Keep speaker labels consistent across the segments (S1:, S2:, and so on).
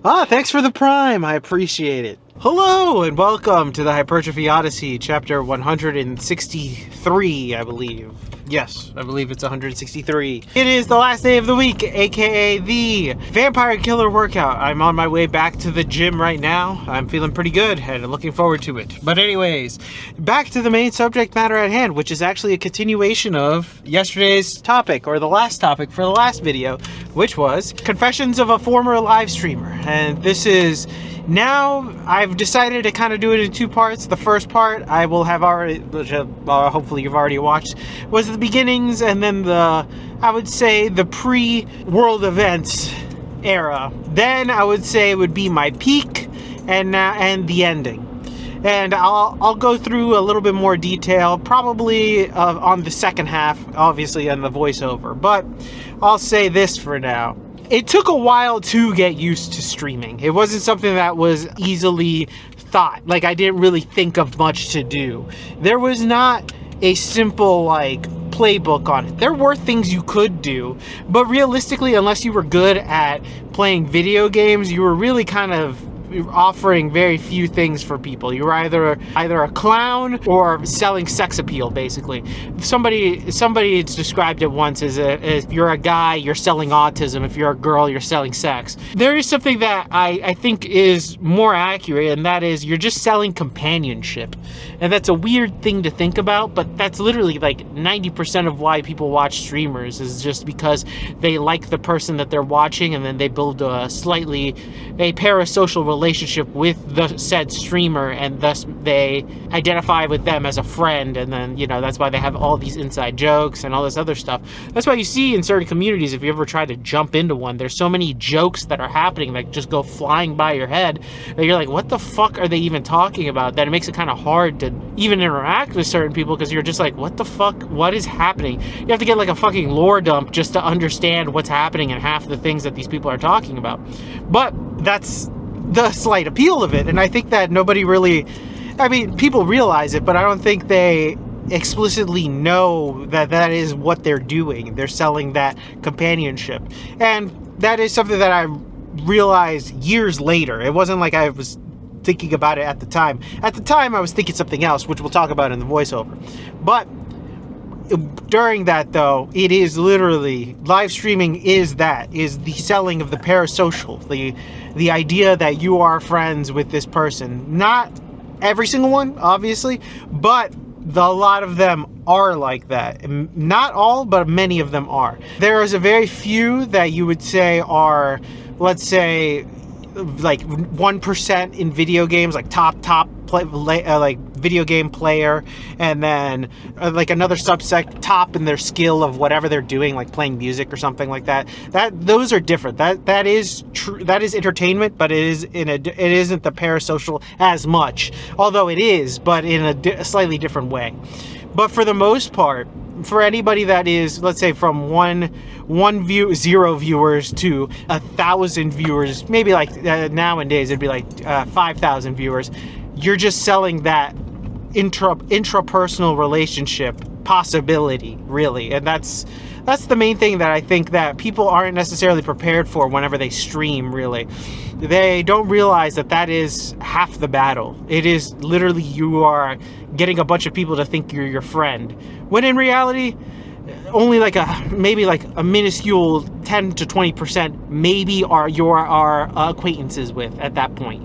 S1: Thanks for the Prime. I appreciate it. Hello, and welcome to the Hypertrophy Odyssey, chapter 163, I believe. Yes, I believe it's 163. It is the last day of the week, aka the Vampire Killer Workout. I'm on my way back to the gym right now. I'm feeling pretty good and looking forward to it. But anyways, back to the main subject matter at hand, which is actually a continuation of yesterday's topic, or the last topic for the last video, which was Confessions of a Former Live Streamer. And this is... Now, I've decided to kind of do it in two parts. The first part, I will have already, which hopefully you've already watched, was the beginnings, and then I would say, the pre-world events era. Then, I would say, would be my peak, and the ending. And I'll go through a little bit more detail, probably on the second half, obviously, on the voiceover. But I'll say this for now. It took a while to get used to streaming. It wasn't something that was easily thought. Like, I didn't really think of much to do. There was not a simple, playbook on it. There were things you could do, but realistically, unless you were good at playing video games, you were really kind of offering very few things for people. You were either a clown or selling sex appeal, basically. Somebody described it once as if you're a guy, you're selling autism. If you're a girl, you're selling sex. There is something that I think is more accurate, and that is you're just selling companionship. And that's a weird thing to think about, but that's literally like 90% of why people watch streamers, is just because they like the person that they're watching, and then they build a parasocial relationship with the said streamer, and thus they identify with them as a friend, and then, that's why they have all these inside jokes and all this other stuff. That's why you see in certain communities, if you ever try to jump into one, there's so many jokes that are happening that just go flying by your head that you're like, what the fuck are they even talking about? That it makes it kind of hard to even interact with certain people, because you're just like, what the fuck? What is happening? You have to get like a fucking lore dump just to understand what's happening and half the things that these people are talking about. But that's the slight appeal of it, and I think that nobody really, people realize it, but I don't think they explicitly know that that is what they're doing. They're selling that companionship, and that is something that I realized years later. It wasn't like I was thinking about it at the time. At the time, I was thinking something else, which we'll talk about in the voiceover. But during that, though, it is literally, live streaming is the selling of the parasocial, the idea that you are friends with this person. Not every single one, obviously, but a lot of them are like that. Not all, but many of them are. There is a very few that you would say are, let's say, like 1% in video games, like top video game player, and then like another subsect top in their skill of whatever they're doing, like playing music or something like that. Those are different. That is true. That is entertainment, but it isn't the parasocial as much. Although it is, but in a slightly different way. But for the most part, for anybody that is, let's say, from zero viewers to 1,000 viewers, maybe like nowadays it'd be like 5,000 viewers, you're just selling that intrapersonal relationship possibility, really. And that's the main thing that I think that people aren't necessarily prepared for whenever they stream, really. They don't realize that is half the battle. It is literally, you are getting a bunch of people to think you're your friend, when in reality, only maybe a minuscule 10 to 20% maybe are your acquaintances with at that point.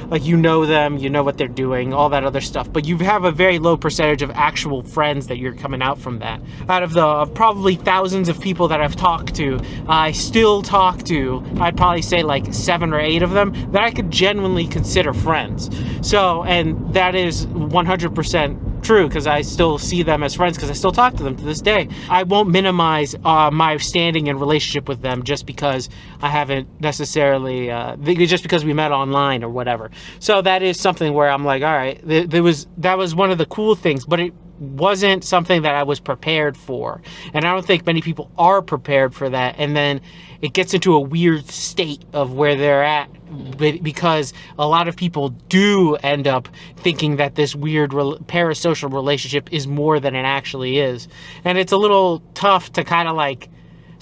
S1: Like, you know them, you know what they're doing, all that other stuff, but you have a very low percentage of actual friends that you're coming out from that. Out of the probably thousands of people that I've talked to, I still talk to, I'd probably say like 7 or 8 of them that I could genuinely consider friends. So, and that is 100% true, because I still see them as friends, because I still talk to them to this day. I won't minimize my standing in relationship with them just because I haven't necessarily, just because we met online or whatever. So that is something where I'm like, all right, that was one of the cool things, but it wasn't something that I was prepared for. And I don't think many people are prepared for that. And then it gets into a weird state of where they're at, because a lot of people do end up thinking that this weird parasocial relationship is more than it actually is. And it's a little tough to kind of like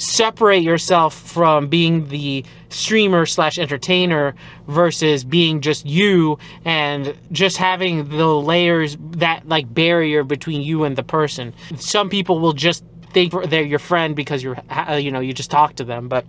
S1: separate yourself from being the streamer slash entertainer versus being just you and just having the layers, that like barrier between you and the person. Some people will just think they're your friend because you're, you just talk to them, but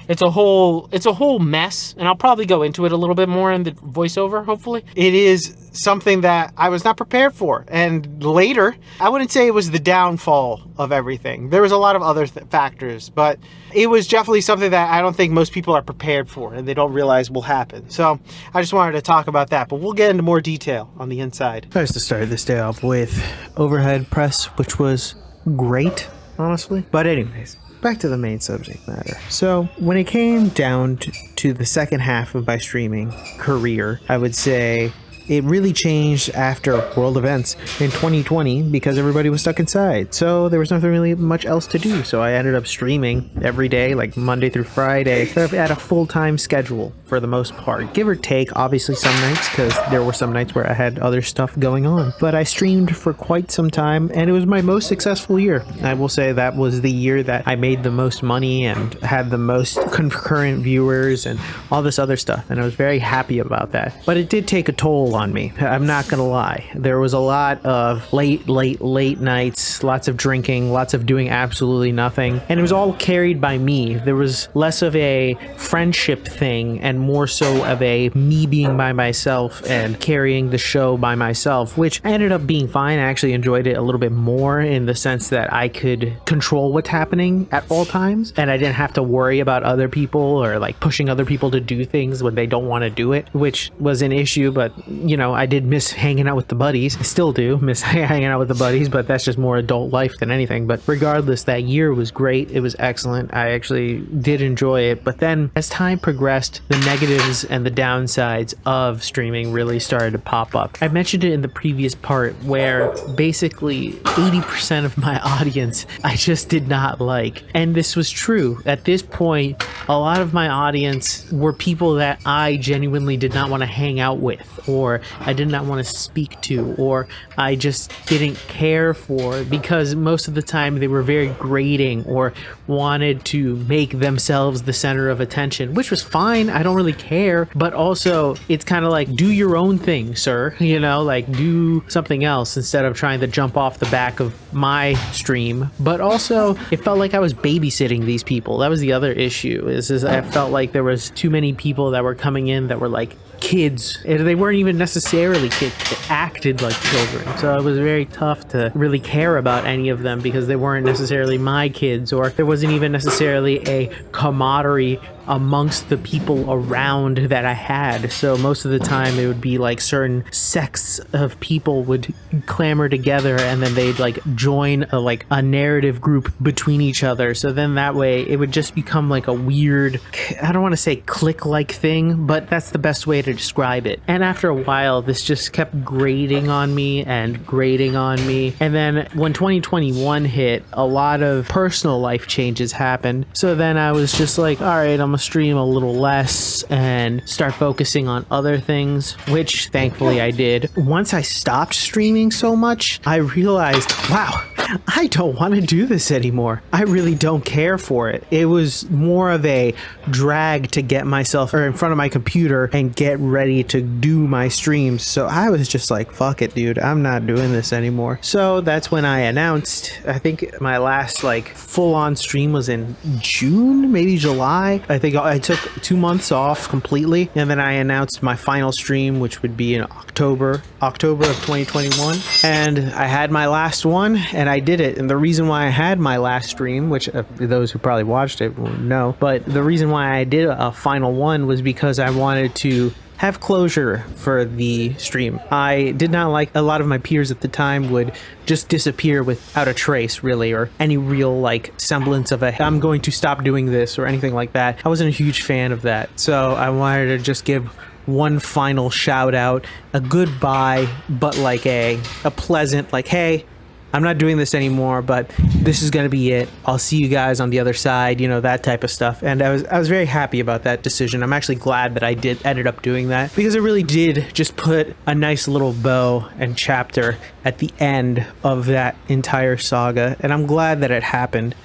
S1: it's a whole mess, and I'll probably go into it a little bit more in the voiceover, hopefully. It is something that I was not prepared for, and later, I wouldn't say it was the downfall of everything. There was a lot of other factors, but it was definitely something that I don't think most people are prepared for, and they don't realize will happen. So I just wanted to talk about that, but we'll get into more detail on the inside.
S2: I used to start this day off with overhead press, which was great, honestly. But anyways, back to the main subject matter. So when it came down to the second half of my streaming career, I would say it really changed after world events in 2020 because everybody was stuck inside. So there was nothing really much else to do. So I ended up streaming every day, like Monday through Friday, at a full-time schedule for the most part. Give or take, obviously some nights, because there were some nights where I had other stuff going on. But I streamed for quite some time, and it was my most successful year. I will say that was the year that I made the most money and had the most concurrent viewers and all this other stuff. And I was very happy about that. But it did take a toll on me. I'm not gonna lie. There was a lot of late nights, lots of drinking, lots of doing absolutely nothing. And it was all carried by me. There was less of a friendship thing and more so of a me being by myself and carrying the show by myself, which ended up being fine. I actually enjoyed it a little bit more in the sense that I could control what's happening at all times, and I didn't have to worry about other people or like pushing other people to do things when they don't want to do it, which was an issue. But I did miss hanging out with the buddies. I still do miss hanging out with the buddies, but that's just more adult life than anything. But regardless, that year was great. It was excellent. I actually did enjoy it. But then as time progressed, the negatives and the downsides of streaming really started to pop up. I mentioned it in the previous part where basically 80% of my audience I just did not like. And this was true. At this point, a lot of my audience were people that I genuinely did not want to hang out with, or I did not want to speak to, or I just didn't care for, because most of the time they were very grating or wanted to make themselves the center of attention, which was fine. I don't really care, but also it's kind of like, do your own thing, sir, like do something else instead of trying to jump off the back of my stream. But also it felt like I was babysitting these people. That was the other issue, is I felt like there was too many people that were coming in that were like kids, and they weren't even necessarily kids. They acted like children, so it was very tough to really care about any of them because they weren't necessarily my kids, or there wasn't even necessarily a camaraderie amongst the people around that I had. So most of the time it would be like certain sects of people would clamor together, and then they'd like join a narrative group between each other. So then that way it would just become like a weird, I don't want to say clique-like thing, but that's the best way to describe it. And after a while, this just kept grating on me. And then when 2021 hit, a lot of personal life changes happened. So then I was just like, all right, I'm gonna stream a little less and start focusing on other things, which thankfully I did. Once I stopped streaming so much, I realized, wow, I don't want to do this anymore. I really don't care for it. It was more of a drag to get myself in front of my computer and get ready to do my streams. So I was just like, fuck it, dude. I'm not doing this anymore. So that's when I announced, I think my last full-on stream was in June, maybe July. I think I took 2 months off completely, and then I announced my final stream, which would be in October of 2021. And I had my last one, and I did it. And the reason why I had my last stream, which those who probably watched it will know, but the reason why I did a final one was because I wanted to have closure for the stream. I did not like, a lot of my peers at the time would just disappear without a trace, really, or any real semblance of I'm going to stop doing this or anything like that. I wasn't a huge fan of that. So I wanted to just give one final shout out, a goodbye, but a pleasant, hey, I'm not doing this anymore, but this is going to be it. I'll see you guys on the other side, that type of stuff. And I was very happy about that decision. I'm actually glad that I ended up doing that, because it really did just put a nice little bow and chapter at the end of that entire saga. And I'm glad that it happened.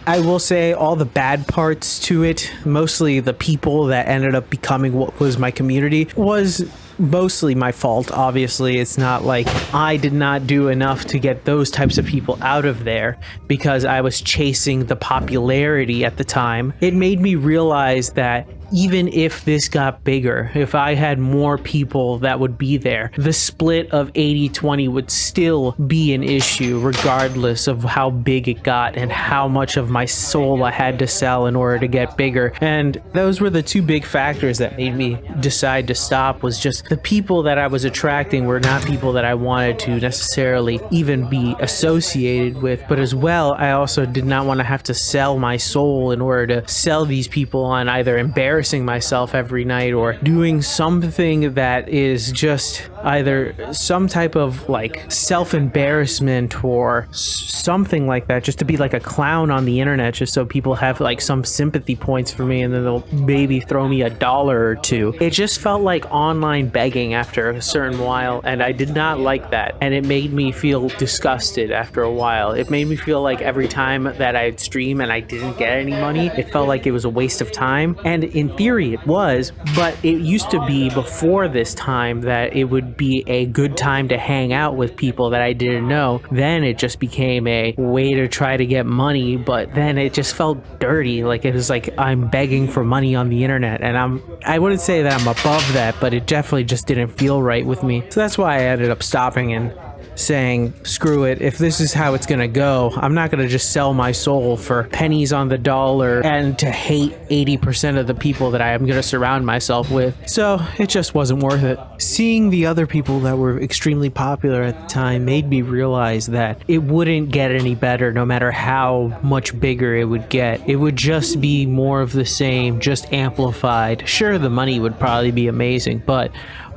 S2: I will say all the bad parts to it, mostly the people that ended up becoming what was my community, was mostly my fault. Obviously, it's not like I did not do enough to get those types of people out of there because I was chasing the popularity at the time. It made me realize that even if this got bigger, if I had more people that would be there, the split of 80-20 would still be an issue regardless of how big it got and how much of my soul I had to sell in order to get bigger. And those were the two big factors that made me decide to stop. Was just the people that I was attracting were not people that I wanted to necessarily even be associated with, but as well, I also did not want to have to sell my soul in order to sell these people on either embarrassing myself every night or doing something that is just either some type of like self-embarrassment or something like that, just to be like a clown on the internet just so people have like some sympathy points for me and then they'll maybe throw me $1 or two. It just felt like online begging after a certain while, and I did not like that, and it made me feel disgusted after a while. It made me feel like every time that I'd stream and I didn't get any money, it felt like it was a waste of time. And in theory it was, but it used to be before this time that it would be a good time to hang out with people that I didn't know. Then it just became a way to try to get money, but then it just felt dirty. Like it was like I'm begging for money on the internet, and I wouldn't say that I'm above that, but it definitely just didn't feel right with me. So that's why I ended up stopping and saying, screw it, if this is how it's gonna go, I'm not gonna just sell my soul for pennies on the dollar and to hate 80% of the people that I am gonna surround myself with. So it just wasn't worth it. Seeing the other people that were extremely popular at the time made me realize that it wouldn't get any better no matter how much bigger it would get. It would just be more of the same, just amplified. Sure, the money would probably be amazing, but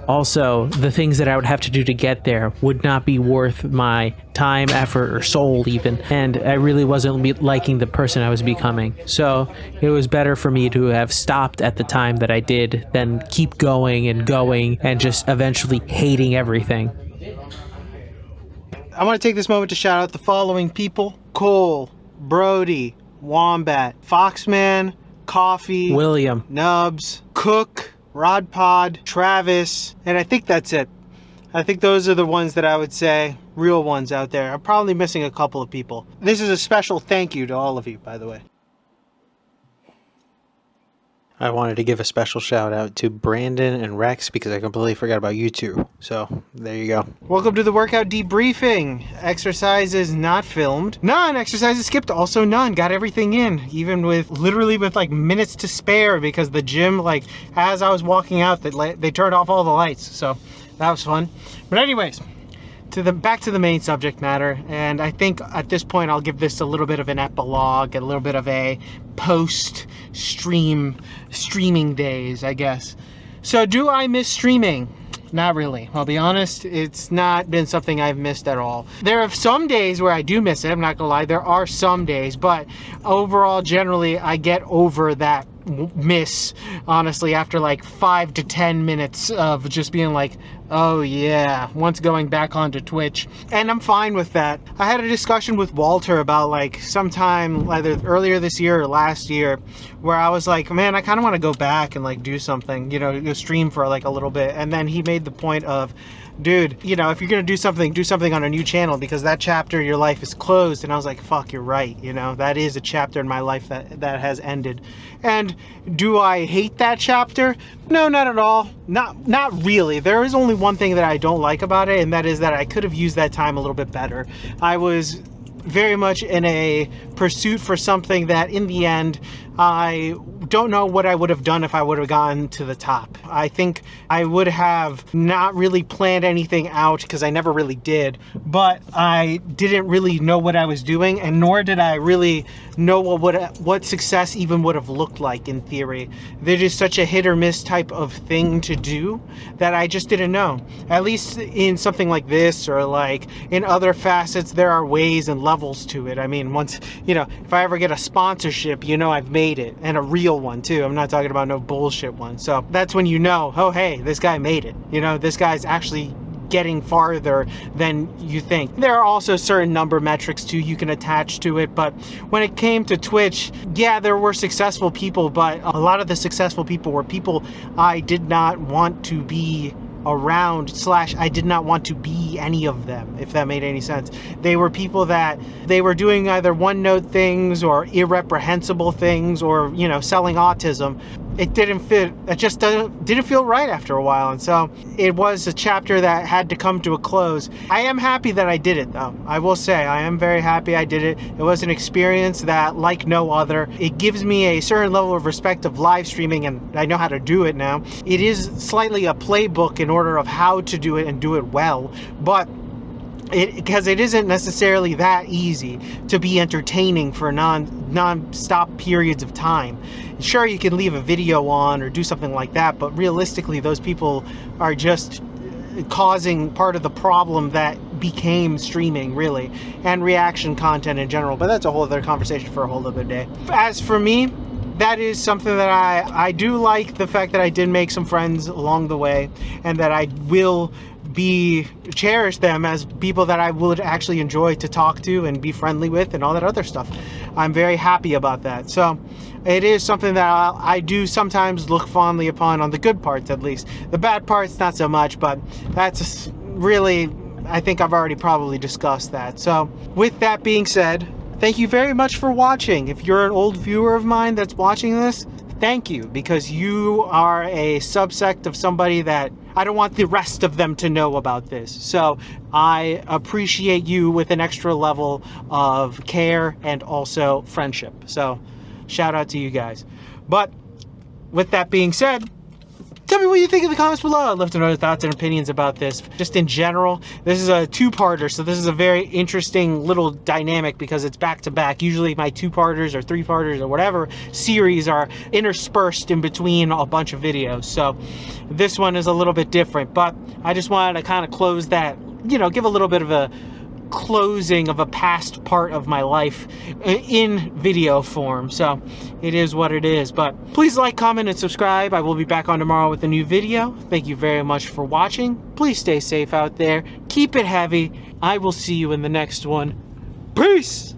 S2: also, the things that I would have to do to get there would not be worth my time, effort, or soul even. And I really wasn't liking the person I was becoming. So it was better for me to have stopped at the time that I did than keep going and just eventually hating everything.
S1: I want to take this moment to shout out the following people: Cole, Brody, Wombat, Foxman, Coffee,
S2: William,
S1: Nubs, Cook, Rod Pod, Travis, and I think that's it. I think those are the ones that I would say, real ones out there. I'm probably missing a couple of people. This is a special thank you to all of you, by the way. I wanted to give a special shout out to Brandon and Rex because I completely forgot about you two. So there you go. Welcome to the workout debriefing. Exercises not filmed. None. Exercises skipped. Also none. Got everything in. Even with literally with like minutes to spare because the gym, like as I was walking out, they turned off all the lights. So that was fun. But anyways, back to the main subject matter, and I think at this point I'll give this a little bit of an epilogue, a little bit of a post-streaming days, I guess. So do I miss streaming? Not really. I'll be honest, it's not been something I've missed at all. There are some days where I do miss it, I'm not gonna lie, there are some days, but overall, generally, I get over that miss, honestly, after like 5 to 10 minutes of just being like, oh yeah, once going back onto Twitch. And I'm fine with that. I had a discussion with Walter about like sometime either earlier this year or last year where I was like, man, I kind of want to go back and like do something, you know, go stream for like a little bit. And then he made the point of, dude, you know, if you're gonna do something on a new channel because that chapter in your life is closed. And I was like, fuck, you're right. You know, that is a chapter in my life that has ended. And do I hate that chapter? No, not at all. Not really. There is only one thing that I don't like about it, and that is that I could have used that time a little bit better. I was very much in a pursuit for something that in the end, I don't know what I would have done if I would have gotten to the top. I think I would have not really planned anything out because I never really did, but I didn't really know what I was doing, and nor did I really know what success even would have looked like in theory. They're just such a hit or miss type of thing to do that I just didn't know. At least in something like this or like in other facets, there are ways and levels to it. I mean, once, you know, if I ever get a sponsorship, you know I've made it, and a real one too. I'm not talking about no bullshit one. So that's when you know, oh hey, this guy made it. You know, this guy's actually getting farther than you think. There are also certain number metrics too you can attach to it, but when it came to Twitch, yeah, there were successful people, but a lot of the successful people were people I did not want to be around / I did not want to be any of them, if that made any sense. They were people that they were doing either one-note things or irreprehensible things, or, you know, selling autism. It didn't fit. It just didn't feel right after a while, and so it was a chapter that had to come to a close. I am happy that I did it, though. I will say I am very happy I did it. It was an experience that, like no other, it gives me a certain level of respect of live streaming, and I know how to do it now. It is slightly a playbook in order of how to do it and do it well, but because it isn't necessarily that easy to be entertaining for non-stop periods of time. Sure, you can leave a video on or do something like that, but realistically those people are just causing part of the problem that became streaming, really, and reaction content in general. But that's a whole other conversation for a whole other day. As for me, that is something that I do like, the fact that I did make some friends along the way, and that I will cherish them as people that I would actually enjoy to talk to and be friendly with and all that other stuff. I'm very happy about that. So it is something that I do sometimes look fondly upon, on the good parts at least. The bad parts, not so much, but that's really, I think I've already probably discussed that. So with that being said, thank you very much for watching. If you're an old viewer of mine that's watching this, thank you, because you are a subsect of somebody that I don't want the rest of them to know about this. So I appreciate you with an extra level of care and also friendship. So shout out to you guys. But with that being said, tell me what you think in the comments below. I'd love to know your thoughts and opinions about this. Just in general, this is a two-parter, so this is a very interesting little dynamic because it's back-to-back. Usually my two-parters or three-parters or whatever series are interspersed in between a bunch of videos. So this one is a little bit different, but I just wanted to kind of close that, you know, give a little bit of a closing of a past part of my life in video form. So it is what it is. But please like, comment, and subscribe. I will be back on tomorrow with a new video. Thank you very much for watching. Please stay safe out there. Keep it heavy. I will see you in the next one. Peace!